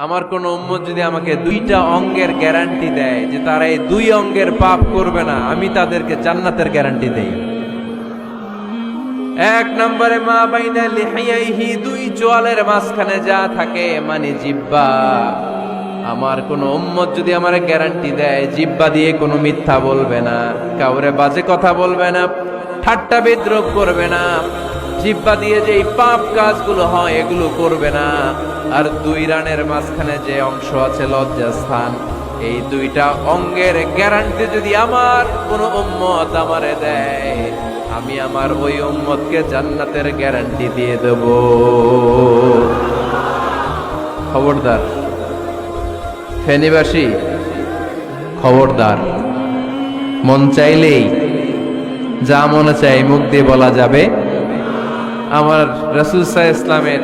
আমার কোন উম্মত যদি আমাকে দুইটা অঙ্গের গ্যারান্টি দেয় যে তারা এই দুই অঙ্গের পাপ করবে না, আমি তাদেরকে জান্নাতের গ্যারান্টি দেই। এক নম্বরে মা বাইনা লিহিয়াইহি, দুই চোয়ালের মাঝখানে যা থাকে মানে জিহ্বা। আমার কোন উম্মত যদি আমার গ্যারান্টি দেয় জিহ্বা দিয়ে কোনো মিথ্যা বলবে না, কাউরে বাজে কথা বলবে না, ঠাট্টা বিদ্রূপ করবে না, জিহ্বা দিয়ে যে পাপ কাজগুলো হয় এগুলো করবে না, আর দুই রানের মাঝখানে যে অংশ আছে লজ্জাস্থান, এই দুইটা অঙ্গের গ্যারান্টি যদি আমার কোন উম্মত আমারে দেয়, আমি আমার ওই উম্মতকে জান্নাতের গ্যারান্টি দিয়ে দেব। খবরদার ফেনীবাসী, খবরদার। মন চাইলেই যা মনে চাই মুখ দিয়ে বলা যাবে। আমার রাসূল সাল্লাল্লাহু আলাইহি ইসলামের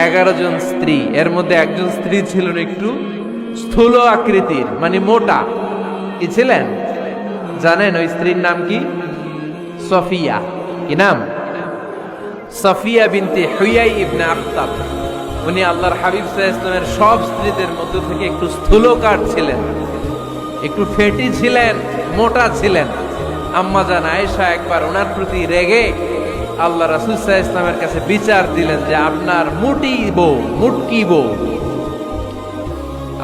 11 জন স্ত্রী, এর মধ্যে একজন স্ত্রী ছিলেন একটু স্থূল আকৃতির, মানে মোটা। কি ছিলেন জানেন? ওই স্ত্রীর নাম কি? সফিয়া। কি নাম? সফিয়া বিনতে হুয়াই ইবনে আখতাব। উনি আল্লাহর হাবিব সাল্লাল্লাহু আলাইহি ইসলামের সব স্ত্রীদের মধ্য থেকে একটু স্থূলকার ছিলেন, একটু ফেটি ছিলেন, মোটা ছিলেন। আম্মা জান আয়েশা একবার ওনার প্রতি রেগে আল্লাহ রাসূল সাল্লাল্লাহু আলাইহি ইসলামের কাছে বিচার দিলেন যে আপনার মুটকি বউ।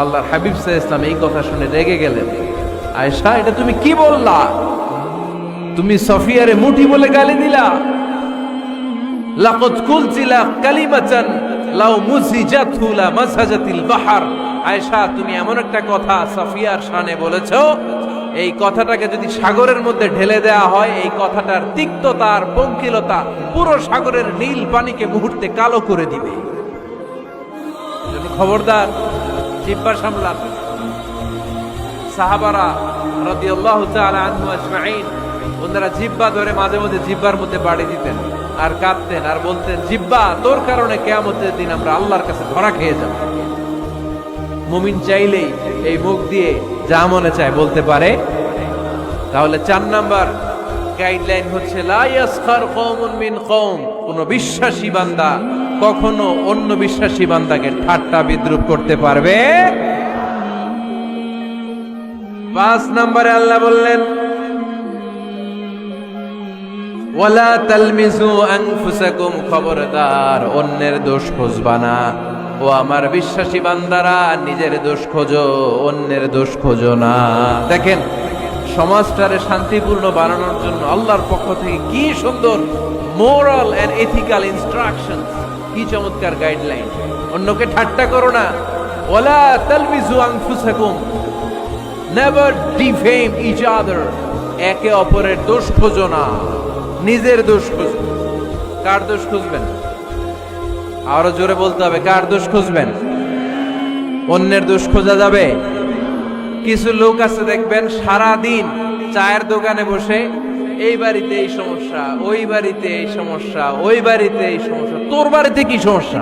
আল্লাহর হাবিব সাল্লাল্লাহু আলাইহি ইসলাম এই কথা শুনে রেগে গেলেন। আয়েশা, এটা তুমি কি বললা? তুমি সফিয়ারে মুঠি বলে গালি দিলা। লাকাদ কুলতিলা কালিমাতান লাউ মুজিজাতু লা মাসাজাতিল বাহর। আয়েশা, তুমি এমন একটা কথা সফিয়ার শানে বলেছো, এই কথাটাকে যদি সাগরের মধ্যে ঢেলে দেয়া হয়, এই কথাটার তিক্ততা আর পঙ্কিলতা পুরো সাগরের নীল পানিকে মুহূর্তে কালো করে দিবে। খবরদার, জিহ্বা সামলান। সাহাবারা রাদিয়াল্লাহু তাআলা আনহু আজমাইন, ওনারা জিহ্বা ধরে মাঝে মাঝে জিহ্বার মধ্যে বাড়ি দিতেন আর কাঁদতেন আর বলতেন, জিহ্বা, তোর কারণে কিয়ামতের দিন আমরা আল্লাহর কাছে ধরা খেয়ে যাব। মুমিন চাইলেই এই মুখ দিয়ে যা মনে চায় বলতে পারে। তাহলে 4 নাম্বার গাইডলাইন হচ্ছে লা ইয়াসখার কওমুন মিন কওম, কোন বিশ্বাসী বান্দা কখনো অন্য বিশ্বাসী বান্দাকে ঠাট্টা বিদ্রূপ করতে পারবে। 5 নম্বরে আল্লাহ বললেন ওয়ালা তালমিজু আনফুসাকুম, খবরদার অন্যের দোষ খুঁজবা না। ও আমার বিশ্বাসী বান্দারা, নিজের দোষ খোঁজো, অন্যের দোষ খোঁজো না। দেখেন, সমাজটারে শান্তিপূর্ণ বানানোর জন্য আল্লাহর পক্ষ থেকে কি সুন্দর মোরাল এন্ড এথিক্যাল ইনস্ট্রাকশন, কি চমৎকার গাইডলাইন। অন্যকে ঠাট্টা করো না। ওয়ালা তালমিজু আনফুসাকুম, নেভার ডিফেম ইচ আদার, একে অপরের দোষ খোঁজো না, নিজের দোষ খোঁজো। কার দোষ খুঁজবেন? আরো জোরে বলতে হবে, কার দোষ খুঁজবেন? অন্যের দোষ খোঁজা যাবে? কিছু লোক আছে দেখবেন সারা দিন চায়ের দোকানে বসে এই বাড়িতে এই সমস্যা, ওই বাড়িতে এই সমস্যা, ওই বাড়িতে এই সমস্যা, তোর বাড়িতে কি সমস্যা?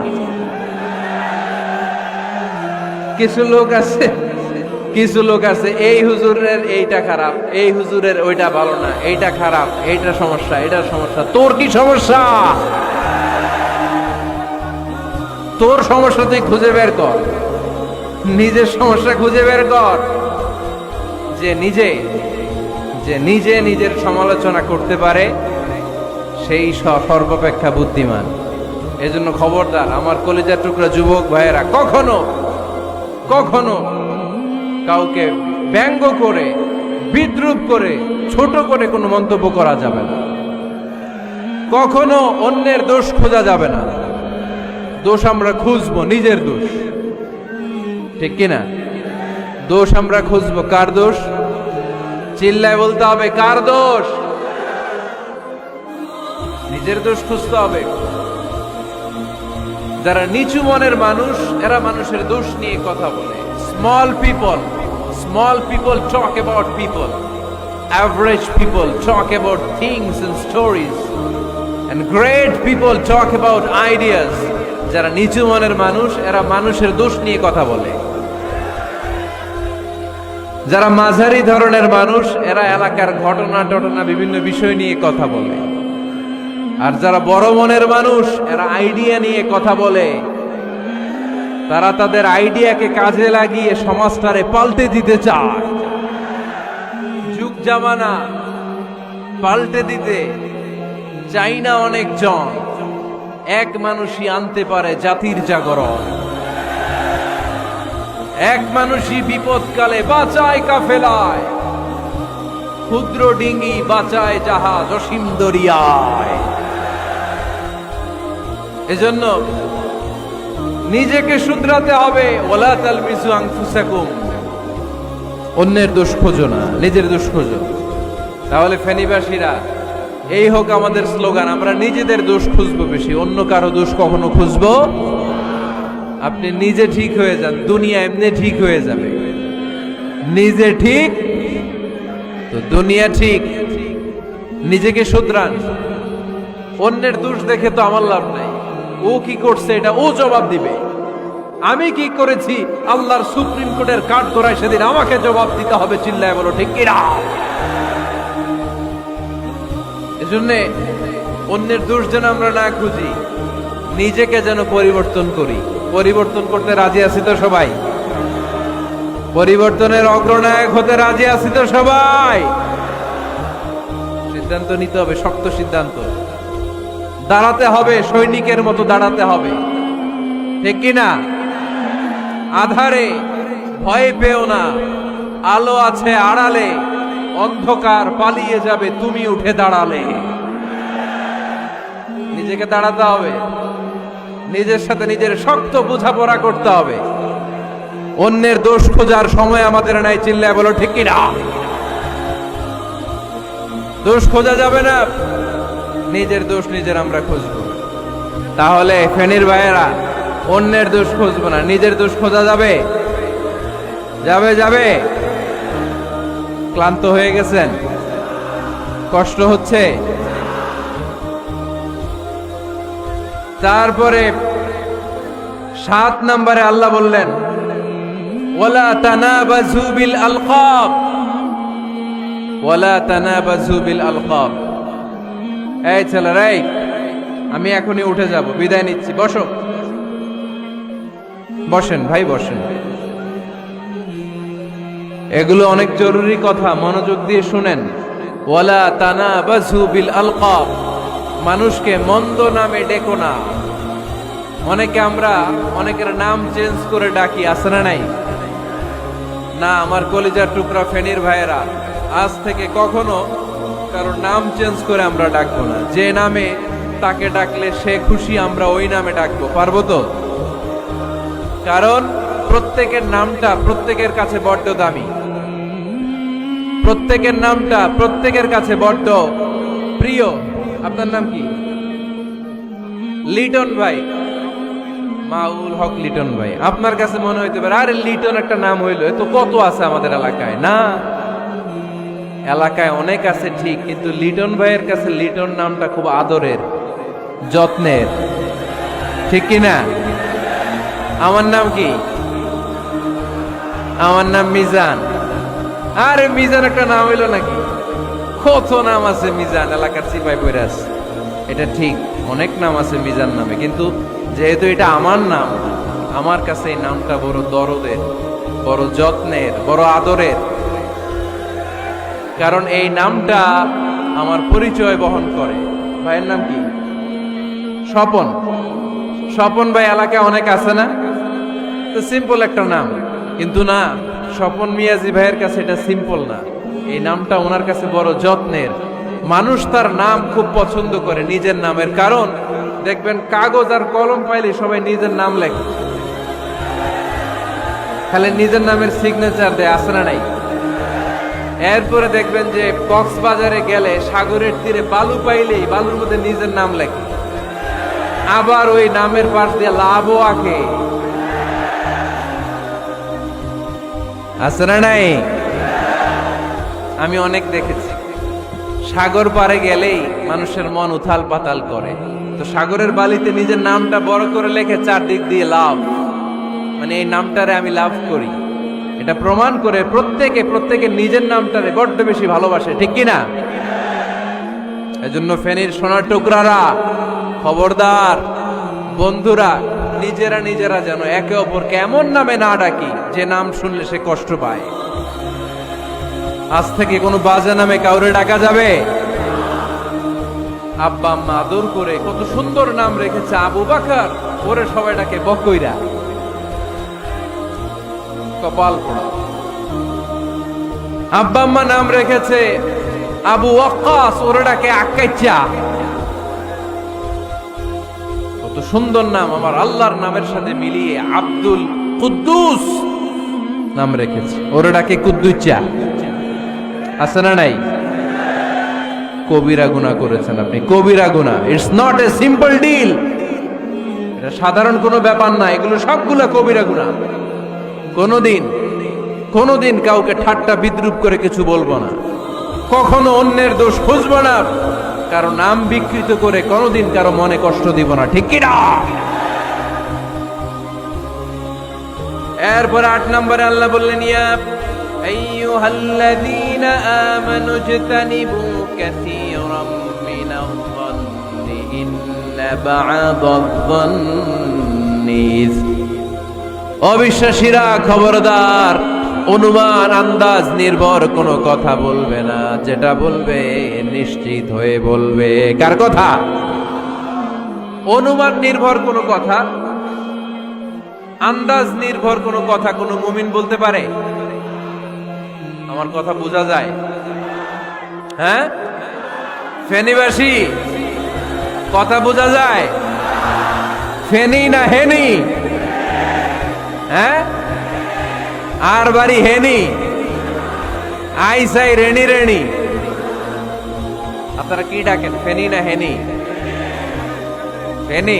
কিছু লোক আছে এই হুজুরের এইটা খারাপ, এই হুজুরের ওইটা ভালো না, এইটা খারাপ, এইটা সমস্যা, এটা সমস্যা। তোর কি সমস্যা? তোর সমস্যা তুই খুঁজে বের কর, নিজের সমস্যা খুঁজে বের কর। যে নিজে নিজের সমালোচনা করতে পারে সেই সর্বাপেক্ষা বুদ্ধিমান। এজন্য খবরদার আমার কলিজার টুকরা যুবক ভাইয়েরা, কখনো কাউকে ব্যঙ্গ করে, বিদ্রূপ করে, ছোট করে কোনো মন্তব্য করা যাবে না। কখনো অন্যের দোষ খোঁজা যাবে না। দোষ আমরা খুঁজবো, নিজের দোষ, ঠিক কিনা? দোষ আমরা খুঁজবো। কার দোষ? চিল্লায় বলতে হবে, কার দোষ? নিজের দোষ খুঁজতে হবে। যারা নিচু মনের মানুষ, এরা মানুষের দোষ নিয়ে কথা বলে। Small people talk about people. Average people talk about things and stories. And great people talk about ideas. যারা নিচু মনের মানুষ, এরা মানুষের দোষ নিয়ে কথা বলে। যারা মাঝারি ধরনের মানুষ, এরা এলাকার ঘটনা বিভিন্ন বিষয় নিয়ে কথা বলে। আর যারা বড় মনের মানুষ, এরা আইডিয়া নিয়ে কথা বলে। তারা তাদের আইডিয়াকে কাজে লাগিয়ে সমাজটারে পাল্টে দিতে চায়। যুগ জামানা পাল্টে দিতে চাই না অনেকজন, এক মানুষই আনতে পারে জাতির জাগরণ। এক মানুষই বিপদকালে বাঁচায় কাফেলায়, ক্ষুদ্র ডিঙ্গি বাঁচায় জাহাজ অসীম দরিয়ায়। এজন্য নিজেকে শুধরাতে হবে। ওয়ালা তালমিজু আনফুসাকুম, অন্যের দোষ খোঁজো না, নিজের দোষ খোঁজো। তাহলে ফেনীবাসীরা, এই হোক আমাদের স্লোগান, আমরা নিজেদের দোষ খুঁজবো বেশি, অন্য কারো দোষ কখনো খুঁজবো। আপনি নিজে ঠিক হয়ে যান, দুনিয়া এমনি ঠিক হয়ে যাবে। নিজে ঠিক তো দুনিয়া ঠিক। নিজেকে শুধরান। অন্যের দোষ দেখে তো আমার লাভ নাই। ও কি করছে এটা ও জবাব দিবে। আমি কি করেছি আল্লাহর সুপ্রিম কোর্টের কাঠ করায় সেদিন আমাকে জবাব দিতে হবে। চিল্লায় বলো ঠিক কিনা? এজন্য অন্যের দোষ যেন আমরা না খুঁজি, নিজেকে যেন পরিবর্তন করি। পরিবর্তন করতে রাজি আছি তো সবাই? পরিবর্তনের অগ্রনায়ক হতে রাজি আছি তো সবাই? সিদ্ধান্ত নিতে হবে, শক্ত সিদ্ধান্ত। দাঁড়াতে হবে, সৈনিকের মতো দাঁড়াতে হবে, ঠিক কিনা? আধারে ভয় পেও না, আলো আছে আড়ালে, অন্ধকার পালিয়ে যাবে তুমি উঠে দাঁড়ালে। নিজেকে দাঁড়াতে হবে, নিজের সাথে নিজের শক্ত বোঝাপড়া করতে হবে। অন্যের দোষ খোঁজার সময় আমাদের নাই। চিল্লায় বলো ঠিক কিনা? দোষ খোঁজা যাবে না, নিজের দোষ নিজের আমরা খুঁজবো। তাহলে ফেনীর ভাইয়েরা, অন্যের দোষ খুঁজবো না, নিজের দোষ খোঁজা যাবে? যাবে যাবে? ক্লান্ত হয়ে গেছেন? কষ্ট হচ্ছে? তারপরে 7 নম্বরে আল্লাহ বললেন, ওয়ালা তানাবাজু বিল আলকাব, ওয়ালা তানাবাজু বিল আলকাব। এই ছেলেরা, আমি এখনই উঠে যাব, বিদায় নিচ্ছি, বসো। বসেন ভাই, বসেন। এগুলো অনেক জরুরি কথা, মনোযোগ দিয়ে শুনেন। ওয়ালা তানাবাজু বিল আলকাব, মানুষকে মন্দ নামে ডেকো না। অনেকে আমরা অনেকের নাম চেঞ্জ করে ডাকি, আছে না নাই? না, আমার কলিজার টুকরা ফেনীর ভাইয়েরা, আজ থেকে কখনো কারণ নাম চেঞ্জ করে আমরা ডাকবো না। যে নামে তাকে ডাকলে সে খুশি, আমরা ওই নামে ডাকবো। পারবো তো? কারণ প্রত্যেকের নামটা প্রত্যেকের কাছে বড্ড দামি, প্রত্যেকের নামটা প্রত্যেকের কাছে বড্ড প্রিয়। আপনার নাম কি? লিটন ভাই, মাউল হক লিটন ভাই। আপনার কাছে মনে হইতে পারে আরে লিটন একটা নাম হইলো, তো কত আছে আমাদের এলাকায়। না, এলাকায় অনেক আছে ঠিক, কিন্তু লিটন ভাইয়ের কাছে লিটন নামটা খুব আদরের, যত্নের, ঠিক কিনা? আমার নাম কি? আমার নাম মিজান। আরে মিজান একটা নাম হইলো নাকি? কত নাম আছে মিজান, এলাকার সিপাই পড়ে আছে। এটা ঠিক, অনেক নাম আছে মিজান নামে, কিন্তু যেহেতু এটা আমার নাম, আমার কাছে এই নামটা বড় দরদের, বড় যত্নের, বড় আদরের। কারণ এই নামটা আমার পরিচয় বহন করে। ভাইয়ের নাম কি? স্বপন। স্বপন ভাই এলাকায় অনেক আছে না? তো সিম্পল একটা নাম, কিন্তু না, স্বপন মিয়াজি ভাইয়ের কাছে এটা সিম্পল না, এই নামটা ওনার কাছে বড় যত্নের। মানুষ তার নাম খুব পছন্দ করে, নিজের নামের। কারণ দেখবেন কাগজ আর কলম পাইলে সবাই নিজের নাম লেখে, খালি নিজের নামের সিগনেচার দেয়, আছে না নাই? এরপরে দেখবেন যে কক্সবাজারে গেলে সাগরের তীরে বালু পাইলেই বালুর মধ্যে নিজের নাম লেখে, আবার ওই নামের পাশ দিয়ে লাভও আঁকে, আছে না নাই? আমি অনেক দেখেছি, সাগর পারে গেলেই মানুষের মন উথাল পাতাল করে। তো সাগরের বালিতে নিজের নামটা বড় করে লেখে চারদিক দিয়ে লাভ, মানে এই নামটারে আমি লাভ করি। এটা প্রমাণ করে প্রত্যেকে নিজের নামটারে বড্ড বেশি ভালোবাসে, ঠিক কিনা? এজন্য ফেনীর সোনার টুকরারা, খবরদার বন্ধুরা, নিজেরা নিজেরা যেন একে অপরকে এমন নামে না ডাকি যে নাম শুনলে সে কষ্ট পায়। আজ থেকে কোনো বাজে নামে কাউরে ডাকা যাবে? আব্বা আম্মা আদর করে কত সুন্দর নাম রেখেছে আবু বকর, ওরে সবাই ডাকে বকইরা, কপাল পোড়া। আব্বা আম্মা নাম রেখেছে আবু ওয়াক্কাস, ওরে ডাকে আক্কাইচা। কত সুন্দর নাম আমার আল্লাহর নামের সাথে মিলিয়ে আব্দুল কুদ্দুস নাম রেখেছে, ওরে ডাকে কুদ্দুচা। আছে না নাই? কবিরা গুনাহ করেছেন আপনি, কবিরা গুনাহ। It's not a simple deal, এটা সাধারণ কোনো ব্যাপার না, এগুলো সবগুলো কবিরা গুনাহ। কোনোদিন কাউকে ঠাট্টা বিদ্রুপ করে কিছু বলবো না, কখনো অন্যের দোষ খুঁজবো না, কারো নাম বিকৃত করে কোনোদিন কারো মনে কষ্ট দিব না, ঠিক কি না? এরপর 8 নম্বরে আল্লাহ বললেন, ইয়া আইয়ুহাল্লাযীনা আমানু ইজতানিবু কাসীরাম মিনায-যন্নি ইন্না বা'দায-যন্নি ইসম। অবিশ্বাসীরা খবরদার, অনুমান আন্দাজ নির্ভর কোনো কথা বলবে না, যেটা বলবে নিশ্চিত হয়ে বলবে। কার কথা? অনুমান নির্ভর কোনো কথা, আন্দাজ নির্ভর কোনো কথা কোনো মুমিন বলতে পারে? আমার কথা বোঝা যায়? হ্যাঁ, ফেনীবাসী কথা বোঝা যায়? ফেনী না হেনি? হ্যাঁ, আর বাড়ি হেনি, আইসাই রেণি রেণি। আপনারা কি ডাকেন, ফেনী না হেনি? ফেনী।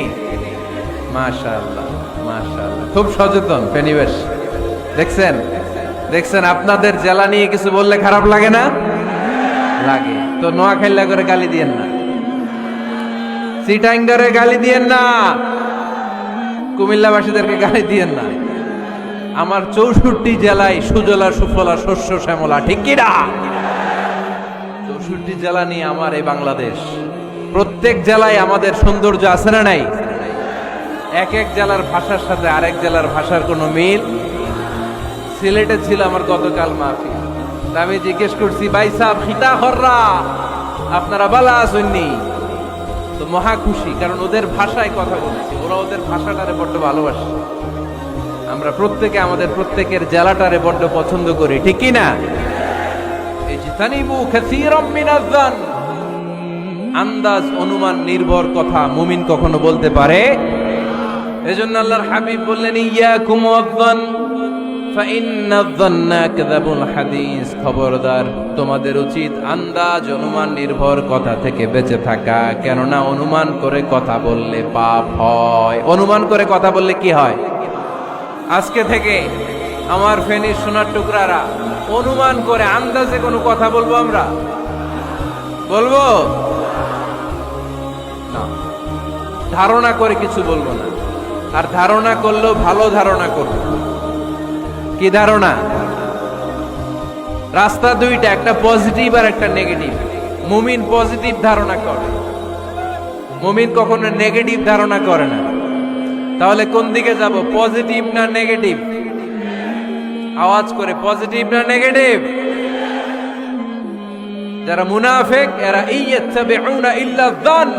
মাশাআল্লাহ মাশাআল্লাহ, খুব সচেতন ফেনীবাসী। দেখছেন আপনাদের জেলা নিয়ে কিছু বললে খারাপ লাগে না? লাগে। তো নোয়াখাইলা করে গালি দিয়েন না, চিটাঙ্গারে গালি দিয়েন না, কুমিল্লাবাসীদেরকে গালি দিয়েন না। আমার 64 জেলায় সুজলা সুফলা শস্য শ্যামলা, ঠিক কি না? 64 জেলা নিয়ে আমার এই বাংলাদেশ। প্রত্যেক জেলায় আমাদের সৌন্দর্য আছে না নাই? এক এক জেলার ভাষার সাথে আরেক জেলার ভাষার কোনো মিল। সিলেটে ছিল আমার গতকাল মাহফিল, আমি জিজ্ঞেস করছি, ভাই সাহেব খিতা হররা, আপনারা বালা আসেননি? তো মহা খুশি, কারণ ওদের ভাষায় কথা বলেছি, ওরা ওদের ভাষাটারে বড্ড ভালোবাসে। আমরা প্রত্যেকে আমাদের প্রত্যেকের জেলাটারে বড্ড পছন্দ করি, ঠিক কি না? ইজতানিবু কাসীরাম মিনায-যন, আন্দাজ অনুমান নির্ভর কথা মুমিন কখনো বলতে পারে? এজন্য আল্লাহর হাবিব বললেন, ইয়াকুম ওয়ায-যন ফাইন্নায-যন্না কাযাবুল হাদিস। খবরদার, তোমাদের উচিত আন্দাজ অনুমান নির্ভর কথা থেকে বেঁচে থাকা, কেননা অনুমান করে কথা বললে পাপ হয়। অনুমান করে কথা বললে কি হয়? আজকে থেকে আমার ফেনীর সোনার টুকরারা অনুমান করে আন্দাজে কোনো কথা বলবো? আমরা বলবো না, ধারণা করে কিছু বলবো না। আর ধারণা করলেও ভালো ধারণা করবো। কি ধারণা? রাস্তা দুইটা, একটা পজিটিভ আর একটা নেগেটিভ। মুমিন পজিটিভ ধারণা করে, মুমিন কখনো নেগেটিভ ধারণা করে না। তাহলে কোন দিকে যাব, পজিটিভ না নেগেটিভ? আওয়াজ করে, পজিটিভ না নেগেটিভ? যারা মুনাফিক এরা ইয়াত্তাবিউনা ইল্লা যন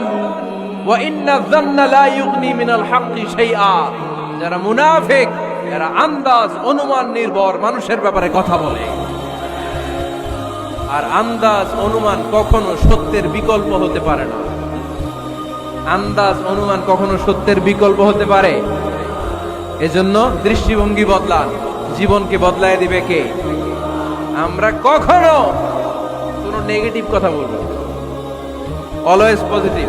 ওয়া ইন্না যন্না লা ইউগনি মিনাল হাক্কি শাইআ। যারা মুনাফিক এরা আন্দাজ অনুমান নির্ভর মানুষের ব্যাপারে কথা বলে। আর আন্দাজ অনুমান কখনো সত্যের বিকল্প হতে পারে না। আন্দাজ অনুমান কখনো সত্যের বিকল্প হতে পারে? এজন্য দৃষ্টিভঙ্গি বদলান, জীবনকে বদলায় দিবে কে? আমরা কখনো কোনো নেগেটিভ কথা বলবো, অলওয়েজ পজিটিভ।